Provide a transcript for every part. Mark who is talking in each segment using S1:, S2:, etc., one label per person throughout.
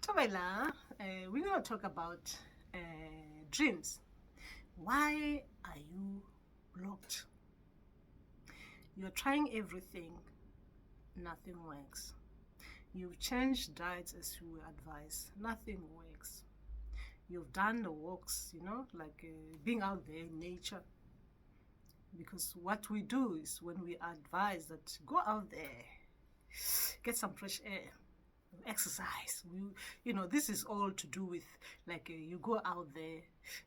S1: Tomela, we're going to talk about dreams. Why are you blocked? You're trying everything, nothing works. You've changed diets as you were advised, nothing works. You've done the walks, like being out there in nature. Because what we do is when we advise that go out there, get some fresh air, exercise. This is all to do with like you go out there,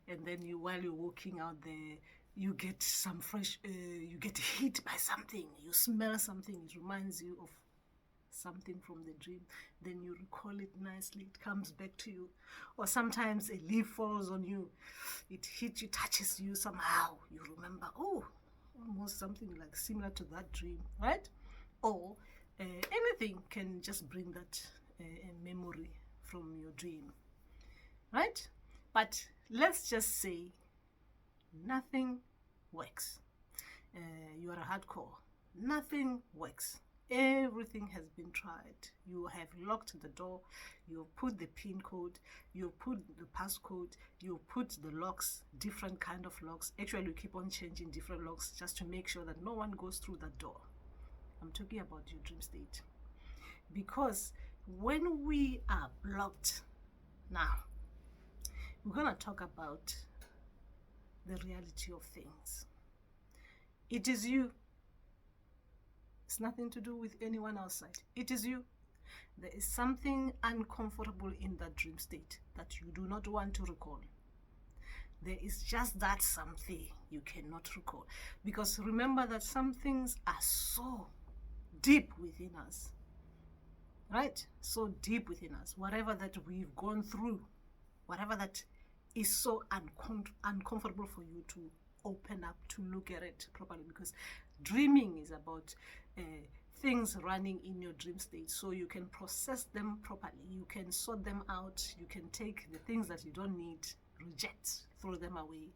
S1: and then while you're walking out there, you get some fresh air, you get hit by something, you smell something, it reminds you of something from the dream, then you recall it nicely, it comes back to you. Or sometimes a leaf falls on you, it hits you, touches you somehow, you remember, oh, almost something like similar to that dream, right? Or anything can just bring that memory from your dream, right? But let's just say nothing works. You are a hardcore, nothing works. Everything has been tried. You have locked the door, you put the pin code, you put the passcode, you put the locks, different kind of locks. Actually, you keep on changing different locks just to make sure that no one goes through that door. I'm talking about your dream state. Because when we are blocked, now we're going to talk about the reality of things. It is you. It's nothing to do with anyone outside. It is you. There is something uncomfortable in that dream state that you do not want to recall. There is just that something you cannot recall. Because remember that some things are so deep within us. Right? So deep within us. Whatever that we've gone through, whatever that is so uncomfortable for you to open up to look at it properly, because dreaming is about things running in your dream state, so you can process them properly, you can sort them out, you can take the things that you don't need, reject, throw them away,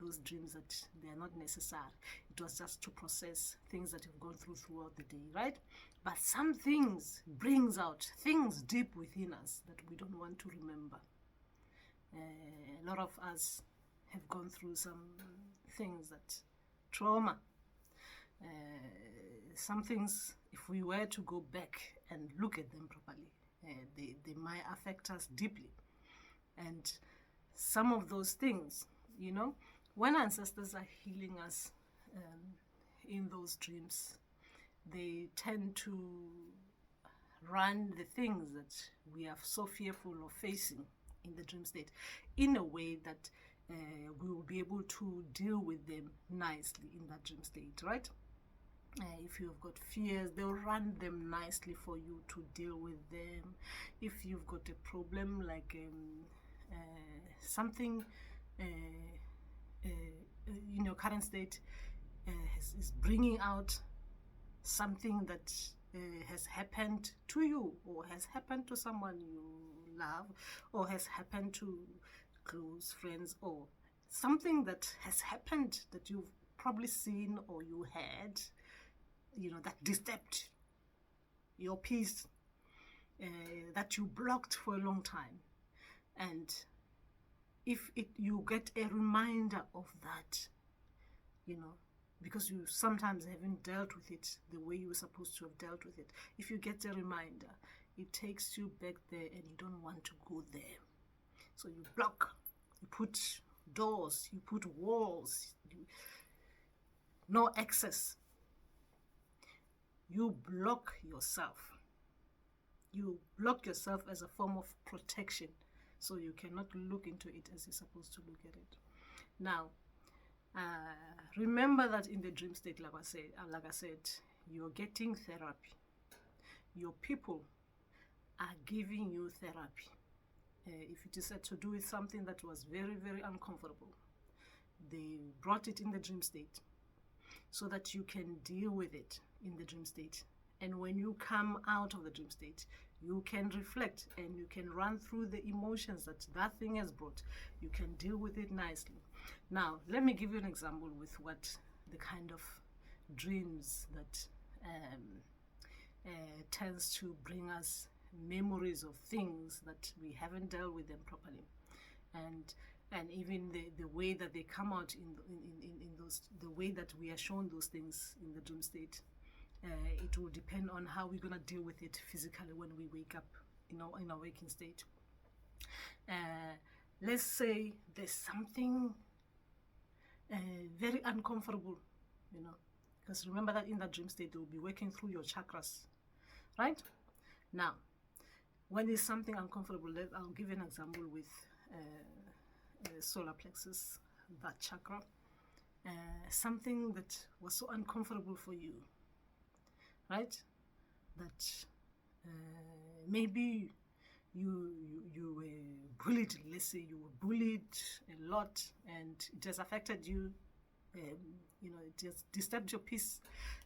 S1: those dreams that they are not necessary. It was just to process things that you've gone through throughout the day, right? But some things brings out things deep within us that we don't want to remember. A lot of us have gone through some things that trauma. Some things, if we were to go back and look at them properly, they might affect us deeply. And some of those things, when ancestors are healing us in those dreams, they tend to run the things that we are so fearful of facing in the dream state in a way that we will be able to deal with them nicely in that dream state, right? If you've got fears, they'll run them nicely for you to deal with them. If you've got a problem like something in your current state is bringing out something that has happened to you, or has happened to someone you love, or has happened to close friends, or something that has happened that you've probably seen or you had, that disturbed your peace, that you blocked for a long time. And if you get a reminder of that, because you sometimes haven't dealt with it the way you were supposed to have dealt with it, if you get a reminder, it takes you back there and you don't want to go there. So you block, you put doors, you put walls, no access. You block yourself. You block yourself as a form of protection, so you cannot look into it as you're supposed to look at it. Now, remember that in the dream state, like I said, you're getting therapy. Your people are giving you therapy. If it is to do with something that was very, very uncomfortable, they brought it in the dream state so that you can deal with it in the dream state. And when you come out of the dream state, you can reflect and you can run through the emotions that thing has brought. You can deal with it nicely. Now, let me give you an example with what the kind of dreams that tends to bring us memories of things that we haven't dealt with them properly, and even the way that they come out in those, the way that we are shown those things in the dream state, it will depend on how we're going to deal with it physically when we wake up in our waking state. Let's say there's something very uncomfortable, because remember that in that dream state, they will be working through your chakras, right? Now, when there's something uncomfortable, I'll give you an example with solar plexus, that chakra. Something that was so uncomfortable for you, right? That maybe you were bullied. Let's say you were bullied a lot, and it has affected you. It just disturbed your peace,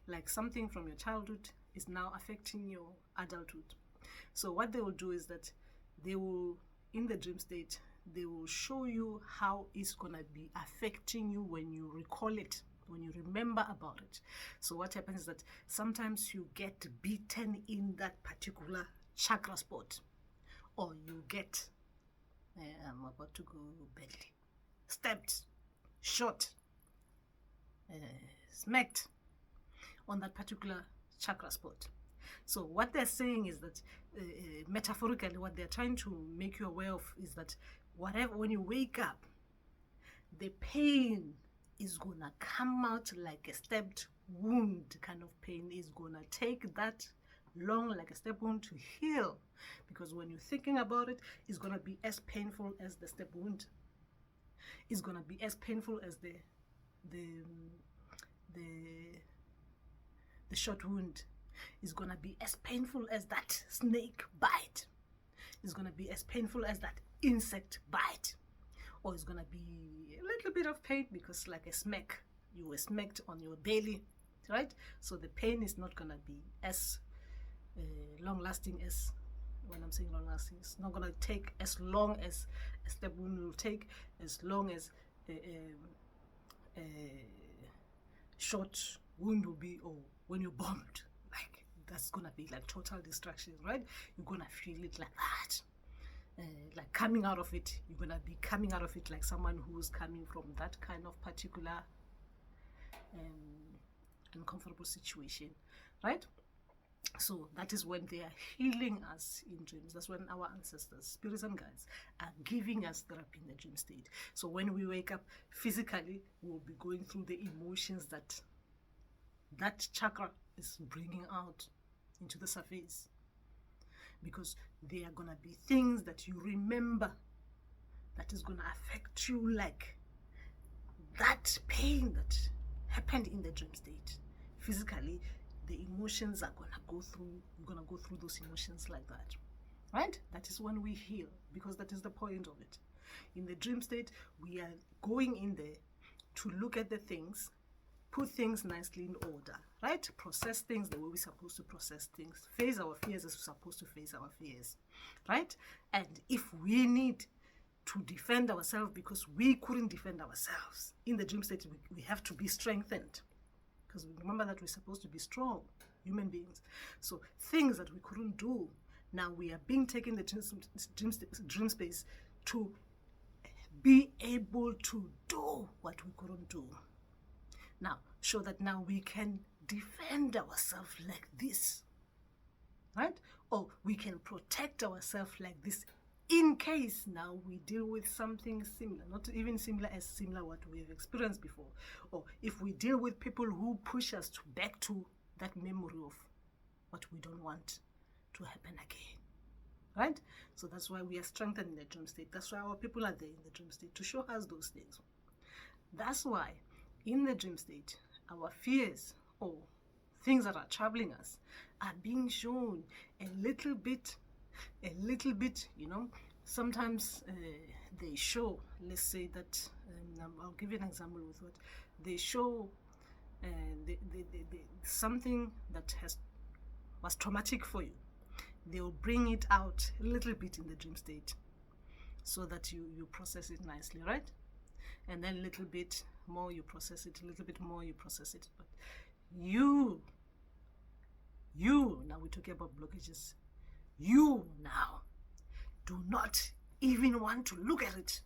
S1: like something from your childhood is now affecting your adulthood. So what they will do is that they will, in the dream state, they will show you how it's going to be affecting you when you recall it, when you remember about it. So what happens is that sometimes you get beaten in that particular chakra spot, or you get, I'm about to go badly, stabbed, shot, smacked on that particular chakra spot. So what they're saying is that metaphorically, what they're trying to make you aware of is that when you wake up, the pain is gonna come out like a stabbed wound kind of pain. Is gonna take that long, like a stab wound, to heal, because when you're thinking about it, it's gonna be as painful as the stab wound. It's gonna be as painful as the short wound. Is gonna be as painful as that snake bite. It's gonna be as painful as that insect bite. Or it's gonna be a little bit of pain because, like a smack, you were smacked on your belly, right? So the pain is not gonna be as long lasting as, when I'm saying long lasting, it's not gonna take as long as a stab wound will take, as long as a short wound will be, or when you're bombed. Like, that's gonna be like total destruction, right? You're gonna feel it like that. Like coming out of it, you're gonna be coming out of it like someone who's coming from that kind of particular uncomfortable situation, right? So that is when they are healing us in dreams. That's when our ancestors, spirits and guides, are giving us therapy in the dream state. So when we wake up physically, we'll be going through the emotions that chakra is bringing out into the surface, because there are going to be things that you remember that is going to affect you, like that pain that happened in the dream state. Physically, the emotions are going to go through, you're going to go through those emotions like that, right? That is when we heal, because that is the point of it. In the dream state, we are going in there to look at the things, put things nicely in order, right? Process things the way we're supposed to process things. Face our fears as we're supposed to face our fears, right? And if we need to defend ourselves because we couldn't defend ourselves, in the dream state, we have to be strengthened. Because remember that we're supposed to be strong human beings. So things that we couldn't do, now we are being taken the dream space to be able to do what we couldn't do. Now, show that now we can defend ourselves like this, right? Or we can protect ourselves like this in case now we deal with something similar, not even similar as similar what we've experienced before. Or if we deal with people who push us back to that memory of what we don't want to happen again, right? So that's why we are strengthened in the dream state. That's why our people are there in the dream state, to show us those things. That's why in the dream state, our fears or things that are troubling us are being shown a little bit, Sometimes they show, let's say that, I'll give you an example with what they show, something that was traumatic for you. They will bring it out a little bit in the dream state so that you process it nicely, right? And then a little bit more you process it, a little bit more you process it. But you, now we're talking about blockages. You now do not even want to look at it.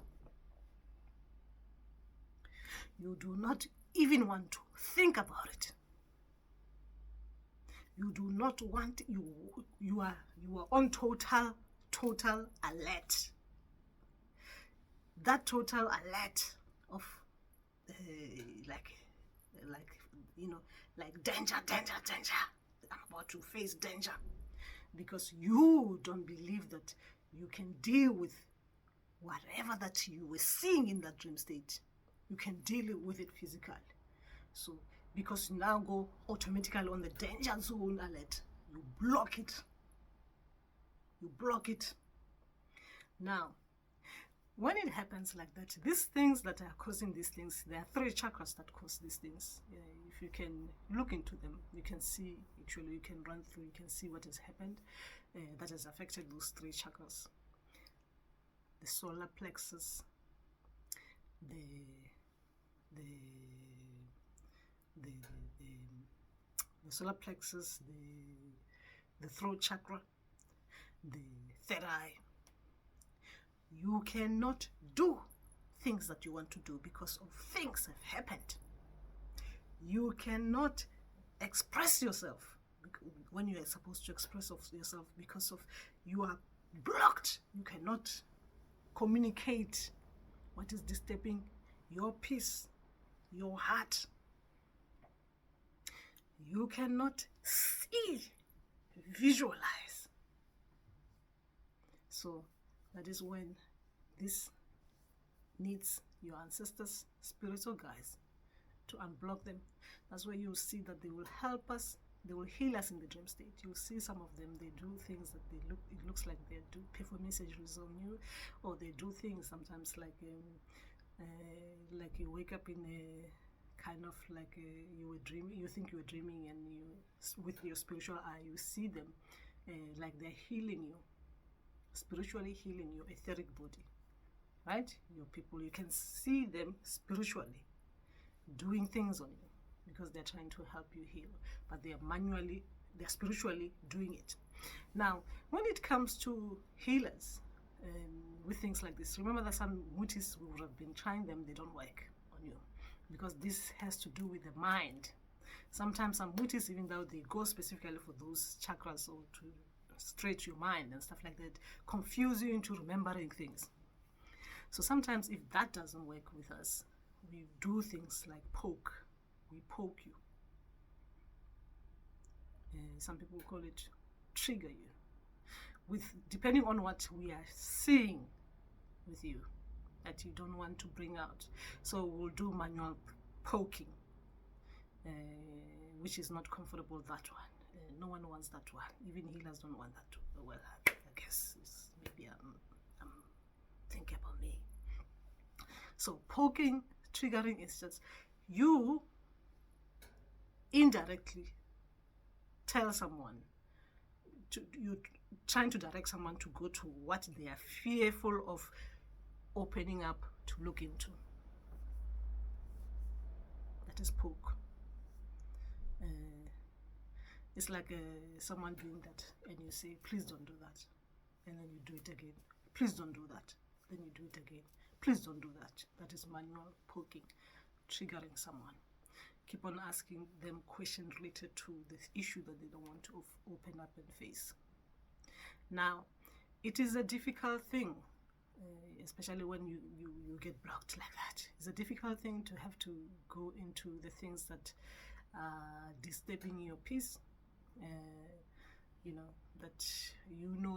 S1: You do not even want to think about it. You do not want, you are on total alert. That total alert of like danger. I'm about to face danger, because you don't believe that you can deal with whatever that you were seeing in that dream state. You can deal with it physically. So because you now go automatically on the danger zone alert, you block it. Now, when it happens like that, these things that are causing these things, there are 3 chakras that cause these things. If you can look into them, you can see, actually you can run through, you can see what has happened that has affected those 3 chakras. The solar plexus, the solar plexus, the throat chakra, the third eye. You cannot do things that you want to do because of things have happened. You cannot express yourself when you are supposed to express yourself because of you are blocked. You cannot communicate what is disturbing your peace, your heart. You cannot see, visualize. So that is when this needs your ancestors, spiritual guides, to unblock them. That's where you'll see that they will help us, they will heal us in the dream state. You'll see some of them, they do things that it looks like they do performing surgeries on you, or they do things sometimes like you wake up in a kind of like you were dreaming, you think you were dreaming, and you, with your spiritual eye, you see them like they're healing you, spiritually healing your etheric body, right? Your people, you can see them spiritually doing things on you because they're trying to help you heal, but they're spiritually doing it. Now, when it comes to healers with things like this, remember that some mutis would have been trying them, they don't work on you because this has to do with the mind. Sometimes some mutis, even though they go specifically for those chakras or to stretch your mind and stuff like that, confuse you into remembering things. So sometimes if that doesn't work with us, we do things like poke. We poke you. Some people call it trigger you. Depending on what we are seeing with you that you don't want to bring out. So we'll do manual poking, which is not comfortable, that one. No one wants that one. Even healers don't want that too. Well, I guess maybe I'm thinking about me. So poking, triggering is just you indirectly tell someone, you're trying to direct someone to go to what they are fearful of opening up to look into. That is poke. It's like someone doing that, and you say, please don't do that. And then you do it again. Please don't do that. Then you do it again. Please don't do that. That is manual poking, triggering someone. Keep on asking them questions related to the issue that they don't want to open up and face. Now, it is a difficult thing, especially when you get blocked like that. It's a difficult thing to have to go into the things that are disturbing your peace.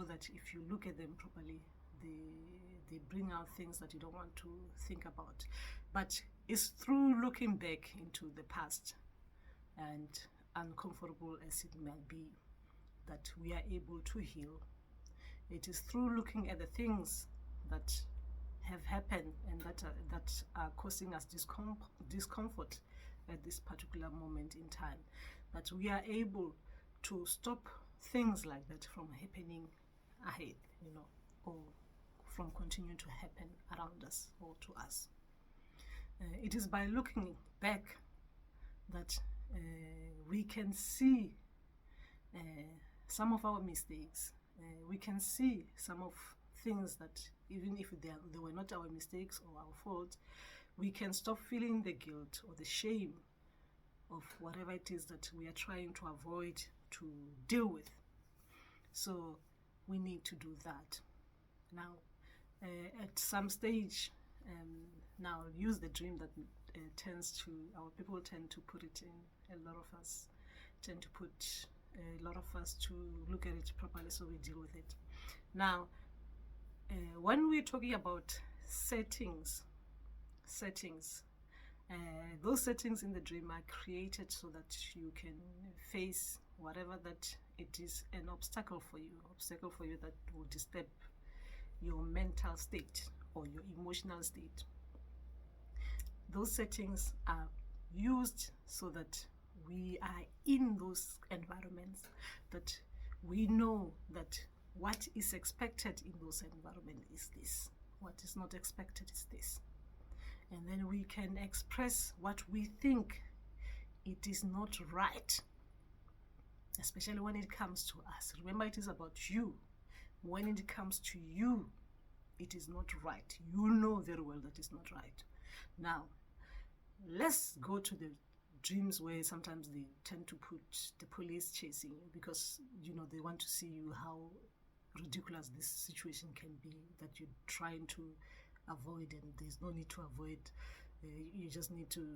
S1: That if you look at them properly, they bring out things that you don't want to think about. But it's through looking back into the past, and uncomfortable as it might be, that we are able to heal. It is through looking at the things that have happened and that are causing us discomfort at this particular moment in time, that we are able to stop things like that from happening ahead, or from continuing to happen around us or to us. It is by looking back that we can see some of our mistakes, we can see some of things that even if they were not our mistakes or our fault, we can stop feeling the guilt or the shame of whatever it is that we are trying to avoid, to deal with. So we need to do that. Now, at some stage, now use the dream that our people tend to put it in. A lot of us tend to put a lot of us to look at it properly, so we deal with it. Now, when we're talking about settings, those settings in the dream are created so that you can face whatever that it is an obstacle for you that will disturb your mental state or your emotional state. Those settings are used so that we are in those environments, that we know that what is expected in those environments is this, what is not expected is this. And then we can express what we think it is not right, especially when it comes to us. Remember, it is about you. When it comes to you, it is not right. You know very well that it's not right. Now, let's go to the dreams where sometimes they tend to put the police chasing you because, they want to see you how ridiculous this situation can be that you're trying to avoid, and there's no need to avoid. You just need to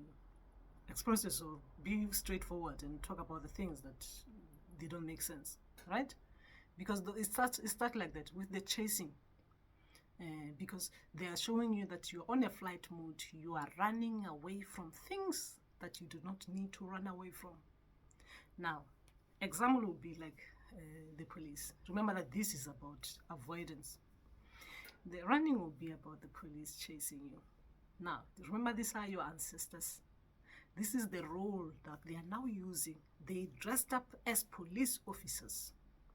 S1: express yourself, be straightforward, and talk about the things that they don't make sense, right? Because it starts like that with the chasing, because they are showing you that you're on a flight mode. You are running away from things that you do not need to run away from. Now, example would be like the police. Remember that this is about avoidance. The running will be about the police chasing you. Now, remember, these are your ancestors. This is the role that they are now using. They dressed up as police officers,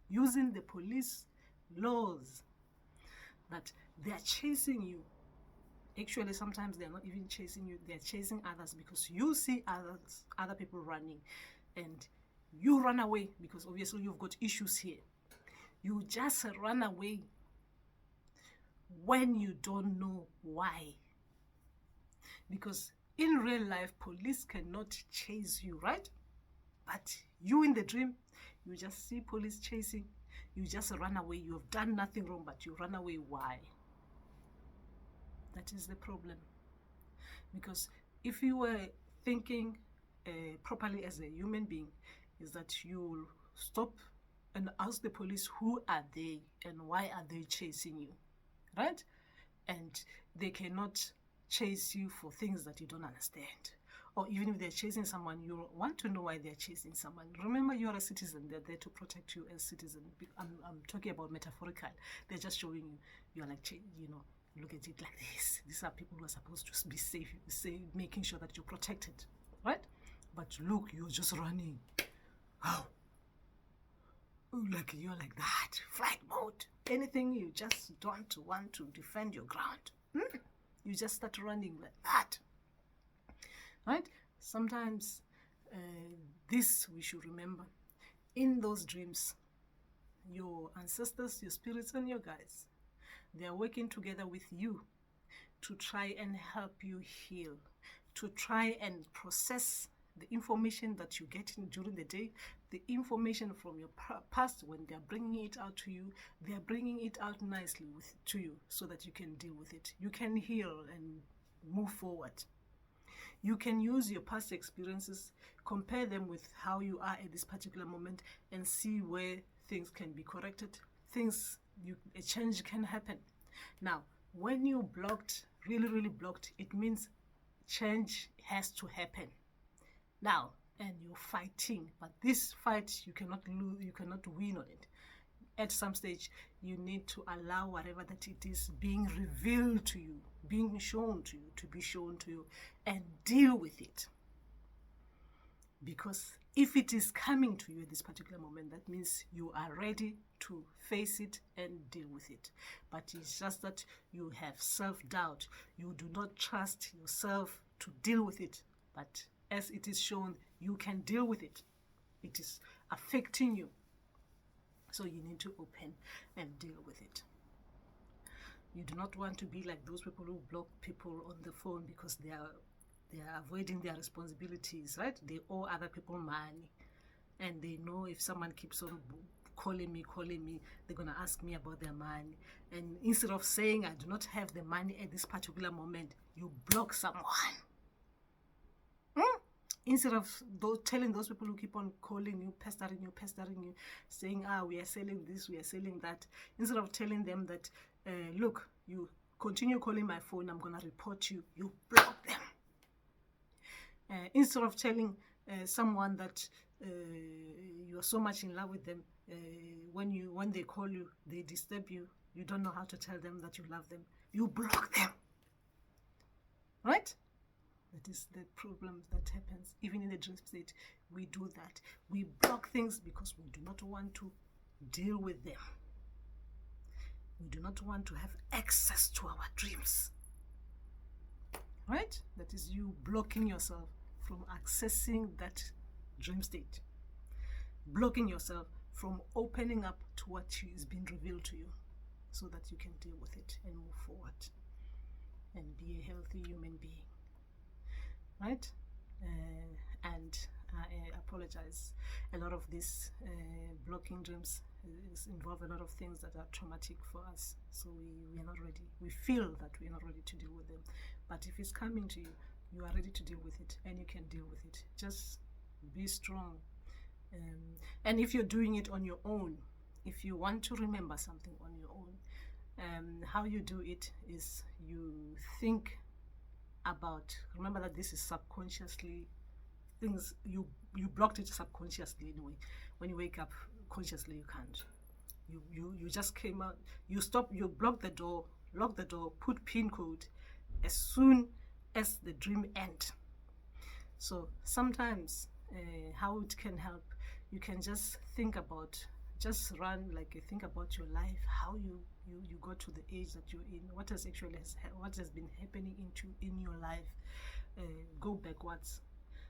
S1: using the police laws that they are chasing you. Actually, sometimes they are not even chasing you. They are chasing others because you see other people running and you run away because obviously you've got issues here. You just run away when you don't know why. Because in real life, police cannot chase you, right? But you in the dream, you just see police chasing. You just run away. You have done nothing wrong, but you run away. Why? That is the problem. Because if you were thinking properly as a human being, is that you stop and ask the police, who are they and why are they chasing you, right? And they cannot chase you for things that you don't understand. Or even if they're chasing someone, you want to know why they're chasing someone. Remember, you are a citizen. They're there to protect you as citizen. I'm talking about metaphorical. They're just showing you. You're like, look at it like this. These are people who are supposed to be safe, making sure that you're protected, right? But look, you're just running. How? Like you're like that, flight mode. Anything you just don't want to defend your ground. You just start running like that, right? Sometimes this we should remember. In those dreams, your ancestors, your spirits, and your guides, they are working together with you to try and help you heal, to try and process the information that you get in during the day, the information from your past. When they are bringing it out to you, they are bringing it out nicely to you so that you can deal with it. You can heal and move forward. You can use your past experiences, compare them with how you are at this particular moment, and see where things can be corrected. A change can happen. Now, when you blocked, really, really blocked, it means change has to happen. Now, and you're fighting, but this fight, you cannot lose, you cannot win on it. At some stage, you need to allow whatever that it is being revealed to you, being shown to you, to be shown to you, and deal with it. Because if it is coming to you at this particular moment, that means you are ready to face it and deal with it. But it's just that you have self-doubt. You do not trust yourself to deal with it. But as it is shown, you can deal with it. It is affecting you. So you need to open and deal with it. You do not want to be like those people who block people on the phone because they are avoiding their responsibilities, right? They owe other people money, and they know if someone keeps on calling me, they're gonna ask me about their money. And instead of saying I do not have the money at this particular moment, you block someone. Instead of telling those people who keep on calling you, pestering you, saying, we are selling this, we are selling that, instead of telling them that, look, you continue calling my phone, I'm going to report you, you block them. Instead of telling someone that you are so much in love with them, when they call you, they disturb you, you don't know how to tell them that you love them, you block them. Right? That is the problem that happens. Even in the dream state, we do that. We block things because we do not want to deal with them. We do not want to have access to our dreams. Right? That is you blocking yourself from accessing that dream state. Blocking yourself from opening up to what is being revealed to you so that you can deal with it and move forward and be a healthy human being. Right? And I apologize. A lot of these blocking dreams involve a lot of things that are traumatic for us. So we are not ready. We feel that we are not ready to deal with them. But if it's coming to you, you are ready to deal with it, and you can deal with it. Just be strong. And if you're doing it on your own, if you want to remember something on your own, how you do it is you think about, remember that this is subconsciously things, you blocked it subconsciously anyway. When you wake up consciously, you can't. You just came out, you block the door, lock the door, put pin code as soon as the dream ends. So sometimes how it can help, you can just think about, think about your life, how you got to the age that you're in, what has been happening in your life. Go backwards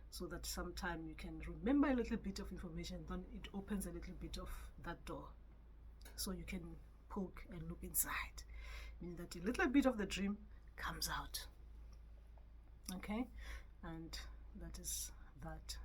S1: so that sometime you can remember a little bit of information, then it opens a little bit of that door so you can poke and look inside, meaning that a little bit of the dream comes out. Okay, and that is that.